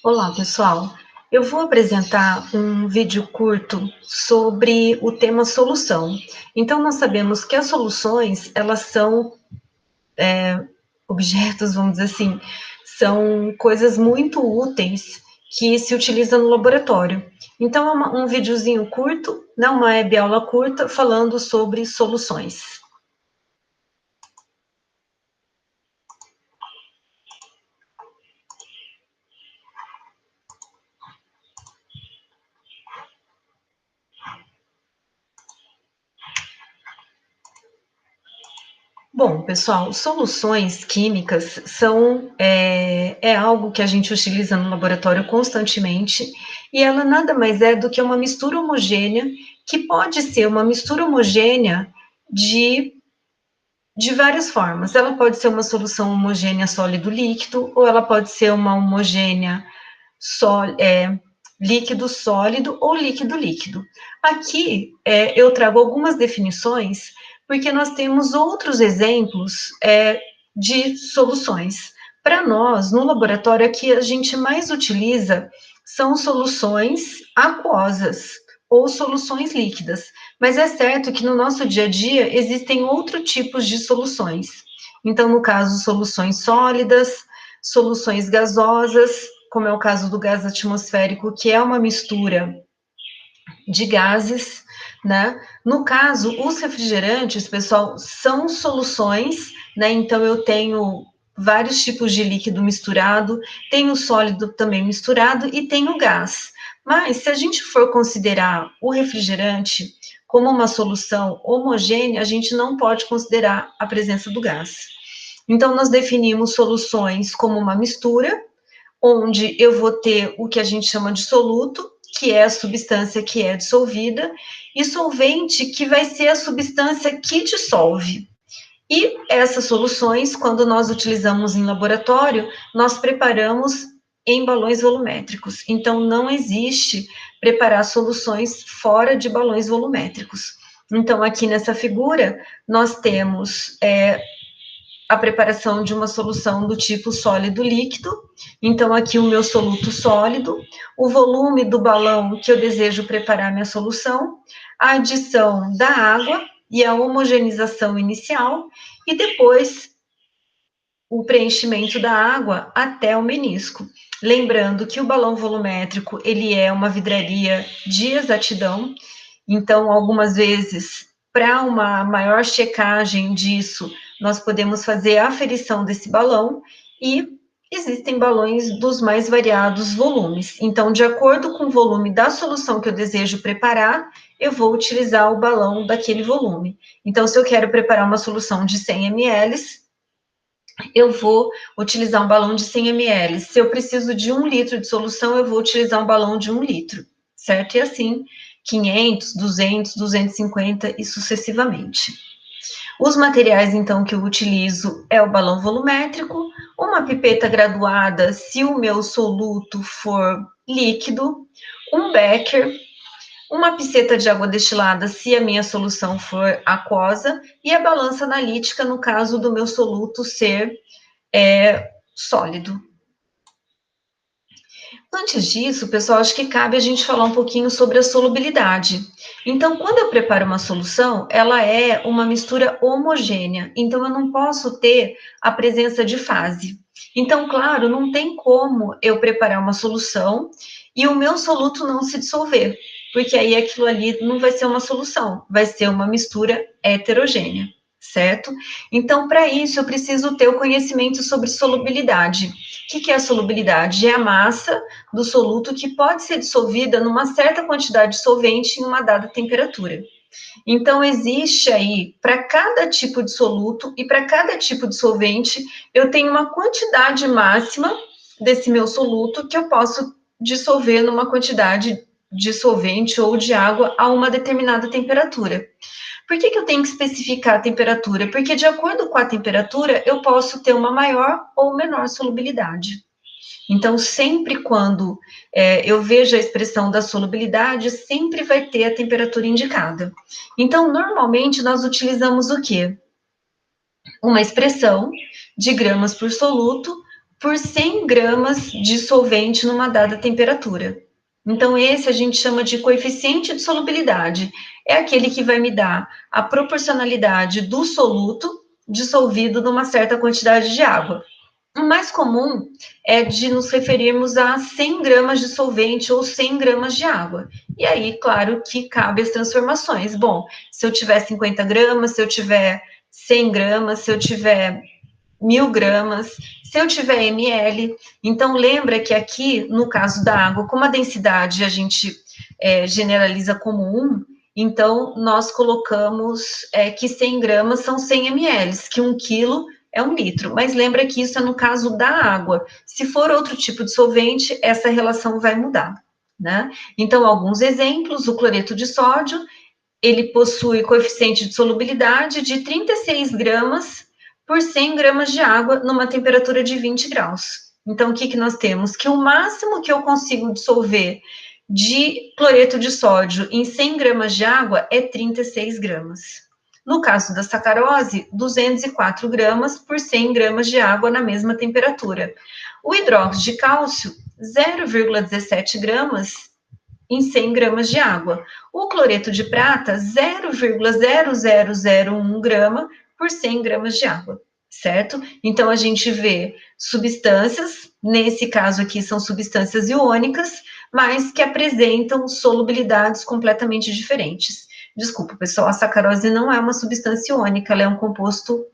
Olá, pessoal. Eu vou apresentar um vídeo curto sobre o tema solução. Então, nós sabemos que as soluções, elas são objetos, vamos dizer assim, são coisas muito úteis que se utilizam no laboratório. Então, é um videozinho curto, né, uma web aula curta, falando sobre soluções. Bom, pessoal, soluções químicas é algo que a gente utiliza no laboratório constantemente e ela nada mais é do que uma mistura homogênea, que pode ser uma mistura homogênea de, de várias formas. Ela pode ser uma solução homogênea sólido-líquido, ou ela pode ser uma homogênea só, líquido sólido ou líquido líquido. Aqui eu trago algumas definições, porque nós temos outros exemplos de soluções. Para nós, no laboratório, aqui a gente mais utiliza são soluções aquosas ou soluções líquidas, mas é certo que no nosso dia a dia existem outros tipos de soluções. Então, no caso, soluções sólidas, soluções gasosas, como é o caso do gás atmosférico, que é uma mistura de gases, né? No caso, os refrigerantes, pessoal, são soluções, né? Então, eu tenho vários tipos de líquido misturado, tenho sólido também misturado e tenho gás. Mas, se a gente for considerar o refrigerante como uma solução homogênea, a gente não pode considerar a presença do gás. Então, nós definimos soluções como uma mistura, onde eu vou ter o que a gente chama de soluto, que é a substância que é dissolvida, e solvente, que vai ser a substância que dissolve. E essas soluções, quando nós utilizamos em laboratório, nós preparamos em balões volumétricos. Então, não existe preparar soluções fora de balões volumétricos. Então, aqui nessa figura, nós temos a preparação de uma solução do tipo sólido líquido. Então, aqui o meu soluto sólido, o volume do balão que eu desejo preparar minha solução, a adição da água e a homogeneização inicial, e depois o preenchimento da água até o menisco. Lembrando que o balão volumétrico, ele é uma vidraria de exatidão, então, algumas vezes, para uma maior checagem disso, nós podemos fazer a aferição desse balão e existem balões dos mais variados volumes. Então, de acordo com o volume da solução que eu desejo preparar, eu vou utilizar o balão daquele volume. Então, se eu quero preparar uma solução de 100 ml, eu vou utilizar um balão de 100 ml. Se eu preciso de 1 litro de solução, eu vou utilizar um balão de 1 litro, certo? E assim, 500, 200, 250 e sucessivamente. Os materiais, então, que eu utilizo é o balão volumétrico, uma pipeta graduada, se o meu soluto for líquido, um becker, uma piceta de água destilada, se a minha solução for aquosa, e a balança analítica, no caso do meu soluto ser sólido. Antes disso, pessoal, acho que cabe a gente falar um pouquinho sobre a solubilidade. Então, quando eu preparo uma solução, ela é uma mistura homogênea, então eu não posso ter a presença de fase. Então, claro, não tem como eu preparar uma solução e o meu soluto não se dissolver, porque aí aquilo ali não vai ser uma solução, vai ser uma mistura heterogênea, certo? Então, para isso, eu preciso ter o conhecimento sobre solubilidade. O que é a solubilidade? É a massa do soluto que pode ser dissolvida numa certa quantidade de solvente em uma dada temperatura. Então, existe aí, para cada tipo de soluto e para cada tipo de solvente, eu tenho uma quantidade máxima desse meu soluto que eu posso dissolver numa quantidade de solvente ou de água a uma determinada temperatura. Por que eu tenho que especificar a temperatura? Porque, de acordo com a temperatura, eu posso ter uma maior ou menor solubilidade. Então, sempre quando eu vejo a expressão da solubilidade, sempre vai ter a temperatura indicada. Então, normalmente, nós utilizamos o quê? Uma expressão de gramas por soluto por 100 gramas de solvente numa dada temperatura. Então, esse a gente chama de coeficiente de solubilidade. É aquele que vai me dar a proporcionalidade do soluto dissolvido numa certa quantidade de água. O mais comum é de nos referirmos a 100 gramas de solvente ou 100 gramas de água. E aí, claro que cabe as transformações. Bom, se eu tiver 50 gramas, se eu tiver 100 gramas, se eu tiver 1000 gramas, se eu tiver ml. Então, lembra que aqui, no caso da água, como a densidade a gente generaliza como 1, então nós colocamos que 100 gramas são 100 ml, que 1 quilo é 1 litro. Mas lembra que isso é no caso da água. Se for outro tipo de solvente, essa relação vai mudar, né? Então, alguns exemplos, o cloreto de sódio, ele possui coeficiente de solubilidade de 36 gramas por 100 gramas de água numa temperatura de 20 graus. Então, o que, que nós temos? Que o máximo que eu consigo dissolver de cloreto de sódio em 100 gramas de água é 36 gramas. No caso da sacarose, 204 gramas por 100 gramas de água na mesma temperatura. O hidróxido de cálcio, 0,17 gramas em 100 gramas de água. O cloreto de prata, 0,0001 grama por 100 gramas de água, certo? Então, a gente vê substâncias, nesse caso aqui são substâncias iônicas, mas que apresentam solubilidades completamente diferentes. Desculpa, pessoal, a sacarose não é uma substância iônica, ela é um composto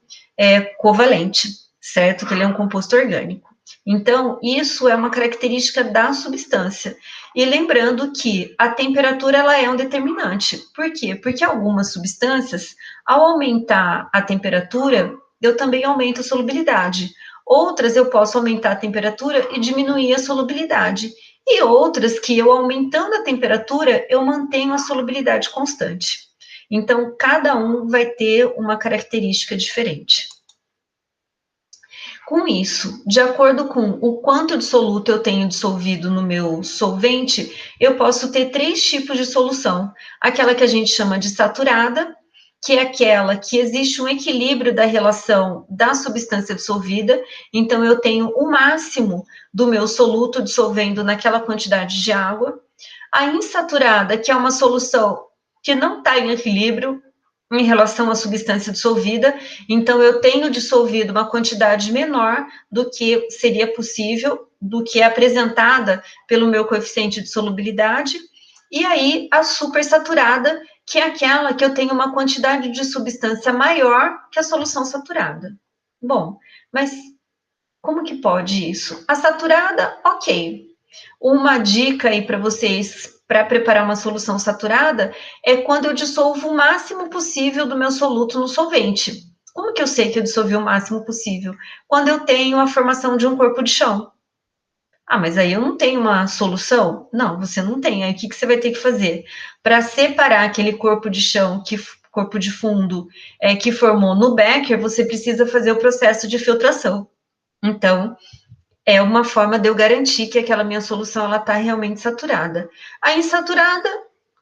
covalente, certo? Que ele é um composto orgânico. Então, isso é uma característica da substância. E lembrando que a temperatura ela é um determinante. Por quê? Porque algumas substâncias, ao aumentar a temperatura, eu também aumento a solubilidade. Outras eu posso aumentar a temperatura e diminuir a solubilidade. E outras que eu aumentando a temperatura, eu mantenho a solubilidade constante. Então, cada um vai ter uma característica diferente. Com isso, de acordo com o quanto de soluto eu tenho dissolvido no meu solvente, eu posso ter 3 tipos de solução. Aquela que a gente chama de saturada, que é aquela que existe um equilíbrio da relação da substância dissolvida, então eu tenho o máximo do meu soluto dissolvendo naquela quantidade de água. A insaturada, que é uma solução que não está em equilíbrio, em relação à substância dissolvida, então eu tenho dissolvido uma quantidade menor do que seria possível, do que é apresentada pelo meu coeficiente de solubilidade, e aí a supersaturada, que é aquela que eu tenho uma quantidade de substância maior que a solução saturada. Bom, mas como que pode isso? A saturada, ok. Uma dica aí para vocês para preparar uma solução saturada é quando eu dissolvo o máximo possível do meu soluto no solvente. Como que eu sei que eu dissolvi o máximo possível? Quando eu tenho a formação de um corpo de chão. Ah, mas aí eu não tenho uma solução? Não, você não tem. Aí o que, que você vai ter que fazer? Para separar aquele corpo de chão, corpo de fundo, que formou no Becker, você precisa fazer o processo de filtração. Então, é uma forma de eu garantir que aquela minha solução ela está realmente saturada. A insaturada,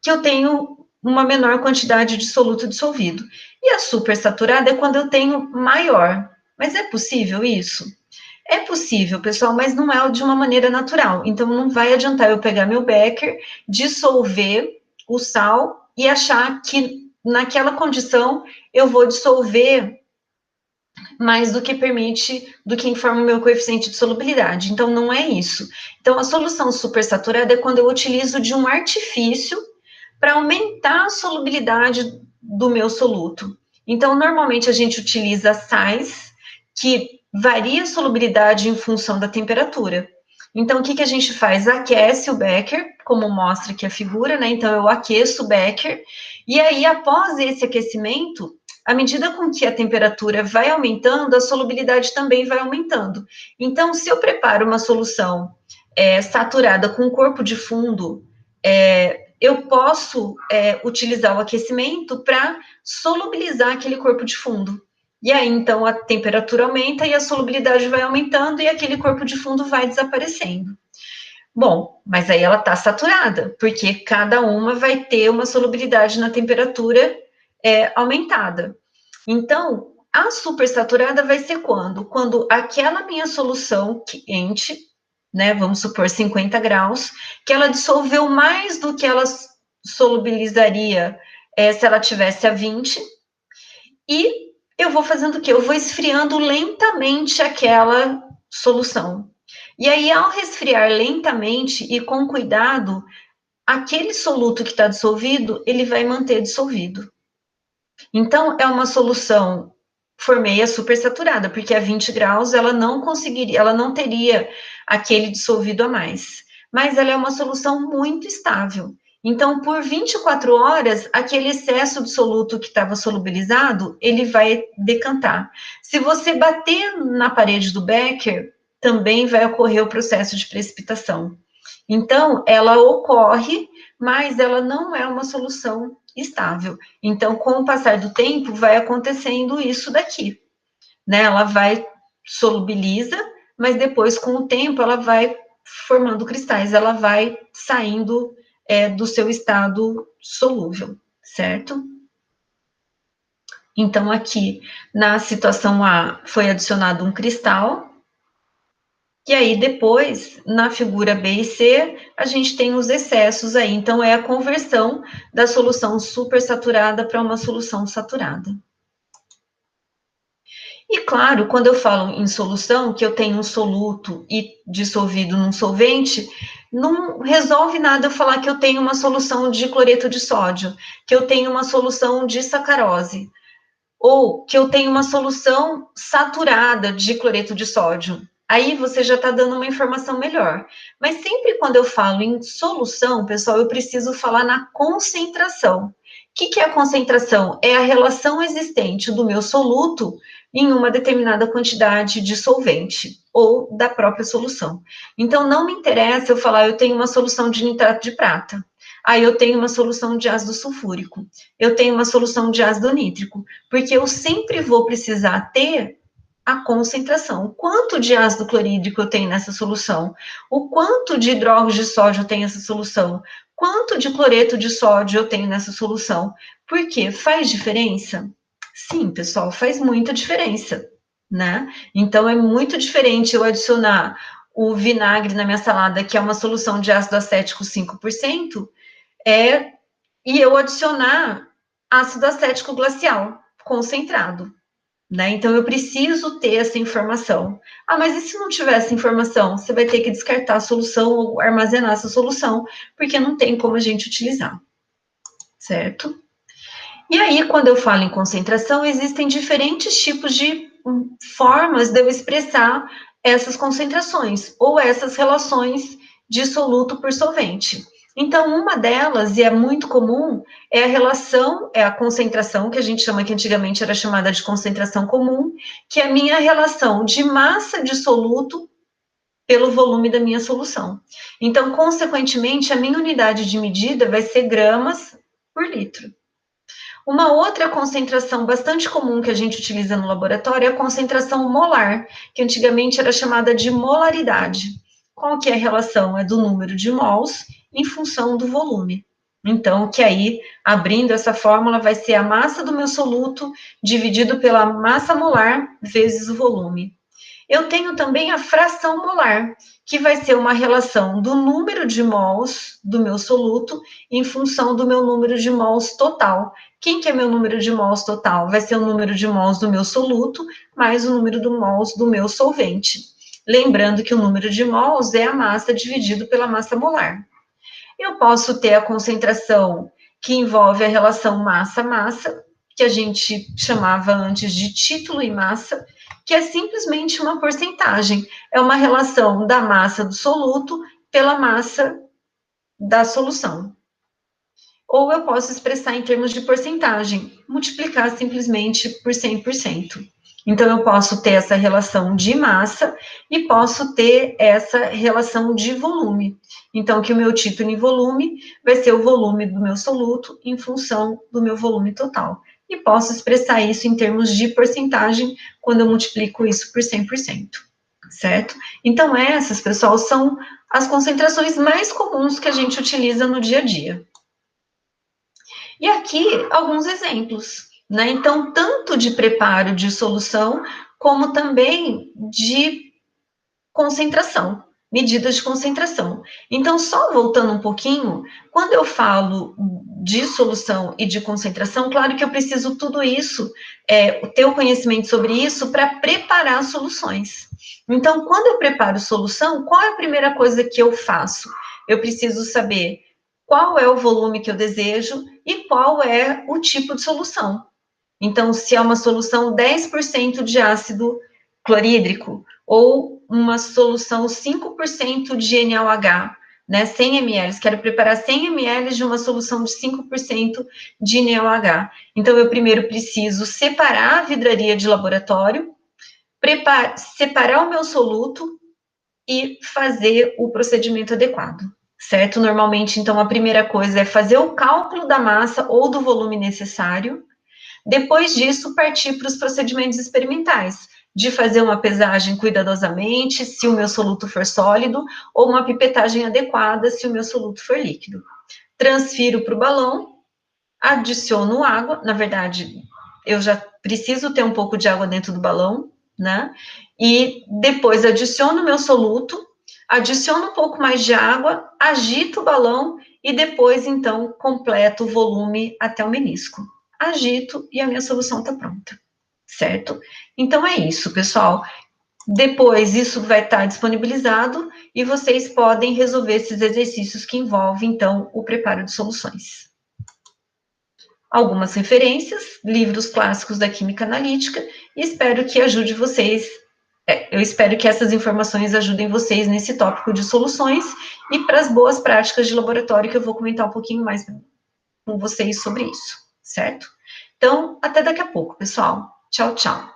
que eu tenho uma menor quantidade de soluto dissolvido. E a supersaturada é quando eu tenho maior. Mas é possível isso? É possível, pessoal, mas não é de uma maneira natural. Então, não vai adiantar eu pegar meu becker, dissolver o sal e achar que naquela condição eu vou dissolver mais do que permite, do que informa o meu coeficiente de solubilidade. Então, não é isso. Então, a solução supersaturada é quando eu utilizo de um artifício para aumentar a solubilidade do meu soluto. Então, normalmente a gente utiliza sais que varia a solubilidade em função da temperatura. Então, o que, que a gente faz? Aquece o becker, como mostra aqui a figura, né? Então, eu aqueço o becker, e aí, após esse aquecimento, à medida com que a temperatura vai aumentando, a solubilidade também vai aumentando. Então, se eu preparo uma solução saturada com corpo de fundo, eu posso utilizar o aquecimento para solubilizar aquele corpo de fundo. E aí, então, a temperatura aumenta e a solubilidade vai aumentando e aquele corpo de fundo vai desaparecendo. Bom, mas aí ela está saturada, porque cada uma vai ter uma solubilidade na temperatura aumentada. Então, A supersaturada vai ser quando? Quando aquela minha solução quente, né, vamos supor 50 graus, que ela dissolveu mais do que ela solubilizaria se ela tivesse a 20, e eu vou fazendo o quê? Eu vou esfriando lentamente aquela solução. E aí, ao resfriar lentamente e com cuidado, aquele soluto que está dissolvido, ele vai manter dissolvido. Então, é uma solução formeia supersaturada, porque a 20 graus ela não conseguiria, ela não teria aquele dissolvido a mais. Mas ela é uma solução muito estável. Então, por 24 horas, aquele excesso de soluto que estava solubilizado, ele vai decantar. Se você bater na parede do Becker, também vai ocorrer o processo de precipitação. Então, ela ocorre, mas ela não é uma solução estável. Então, com o passar do tempo, vai acontecendo isso daqui, né? Ela vai solubiliza, mas depois, com o tempo, ela vai formando cristais, ela vai saindo do seu estado solúvel, certo? Então, aqui, na situação A, foi adicionado um cristal, e aí, depois, na figura B e C, a gente tem os excessos aí. Então, é a conversão da solução supersaturada para uma solução saturada. E, claro, quando eu falo em solução, que eu tenho um soluto e dissolvido num solvente, não resolve nada eu falar que eu tenho uma solução de cloreto de sódio, que eu tenho uma solução de sacarose, ou que eu tenho uma solução saturada de cloreto de sódio. Aí você já está dando uma informação melhor. Mas sempre quando eu falo em solução, pessoal, eu preciso falar na concentração. O que é a concentração? É a relação existente do meu soluto em uma determinada quantidade de solvente ou da própria solução. Então, não me interessa eu falar, eu tenho uma solução de nitrato de prata. Aí eu tenho uma solução de ácido sulfúrico. Eu tenho uma solução de ácido nítrico. Porque eu sempre vou precisar ter a concentração. O quanto de ácido clorídrico eu tenho nessa solução? O quanto de hidróxido de sódio eu tenho nessa solução? Quanto de cloreto de sódio eu tenho nessa solução? Por quê? Faz diferença? Sim, pessoal, faz muita diferença, né? Então, é muito diferente eu adicionar o vinagre na minha salada, que é uma solução de ácido acético 5%, e eu adicionar ácido acético glacial concentrado, né? Então, eu preciso ter essa informação. Ah, mas e se não tiver essa informação? Você vai ter que descartar a solução ou armazenar essa solução, porque não tem como a gente utilizar, certo? E aí, quando eu falo em concentração, existem diferentes tipos de formas de eu expressar essas concentrações, ou essas relações de soluto por solvente. Então, uma delas, e é muito comum, é a relação, é a concentração, que a gente chama, que antigamente era chamada de concentração comum, que é a minha relação de massa de soluto pelo volume da minha solução. Então, consequentemente, a minha unidade de medida vai ser gramas por litro. Uma outra concentração bastante comum que a gente utiliza no laboratório é a concentração molar, que antigamente era chamada de molaridade. Qual que é a relação? É do número de mols em função do volume. Então, que aí, abrindo essa fórmula, vai ser a massa do meu soluto dividido pela massa molar vezes o volume. Eu tenho também a fração molar, que vai ser uma relação do número de mols do meu soluto em função do meu número de mols total. Quem que é meu número de mols total? Vai ser o número de mols do meu soluto mais o número de mols do meu solvente. Lembrando que o número de mols é a massa dividido pela massa molar. Eu posso ter a concentração que envolve a relação massa-massa, que a gente chamava antes de título e massa, que é simplesmente uma porcentagem, é uma relação da massa do soluto pela massa da solução. Ou eu posso expressar em termos de porcentagem, multiplicar simplesmente por 100%. Então, eu posso ter essa relação de massa e posso ter essa relação de volume. Então, que o meu título em volume vai ser o volume do meu soluto em função do meu volume total. E posso expressar isso em termos de porcentagem quando eu multiplico isso por 100%, certo? Então, essas, pessoal, são as concentrações mais comuns que a gente utiliza no dia a dia. E aqui, alguns exemplos. né? Então, tanto de preparo de solução, como também de concentração, medidas de concentração. Então, só voltando um pouquinho, quando eu falo de solução e de concentração, claro que eu preciso tudo isso, ter o conhecimento sobre isso para preparar soluções. Então, quando eu preparo solução, qual é a primeira coisa que eu faço? Eu preciso saber qual é o volume que eu desejo e qual é o tipo de solução. Então, se é uma solução 10% de ácido clorídrico ou uma solução 5% de NaOH, né, 100 ml, quero preparar 100 ml de uma solução de 5% de NaOH. Então, eu primeiro preciso separar a vidraria de laboratório, separar o meu soluto e fazer o procedimento adequado, certo? Normalmente, então, a primeira coisa é fazer o cálculo da massa ou do volume necessário. Depois disso, partir para os procedimentos experimentais, de fazer uma pesagem cuidadosamente, se o meu soluto for sólido, ou uma pipetagem adequada, se o meu soluto for líquido. Transfiro para o balão, adiciono água, na verdade, eu já preciso ter um pouco de água dentro do balão, né? E depois adiciono o meu soluto, adiciono um pouco mais de água, agito o balão e depois, então, completo o volume até o menisco. Agito e a minha solução está pronta, certo? Então é isso, pessoal. Depois isso vai estar disponibilizado e vocês podem resolver esses exercícios que envolvem, então, o preparo de soluções. Algumas referências, livros clássicos da química analítica, e espero que ajude vocês. Eu espero que essas informações ajudem vocês nesse tópico de soluções e para as boas práticas de laboratório, que eu vou comentar um pouquinho mais com vocês sobre isso, certo? Então, até daqui a pouco, pessoal. Tchau, tchau.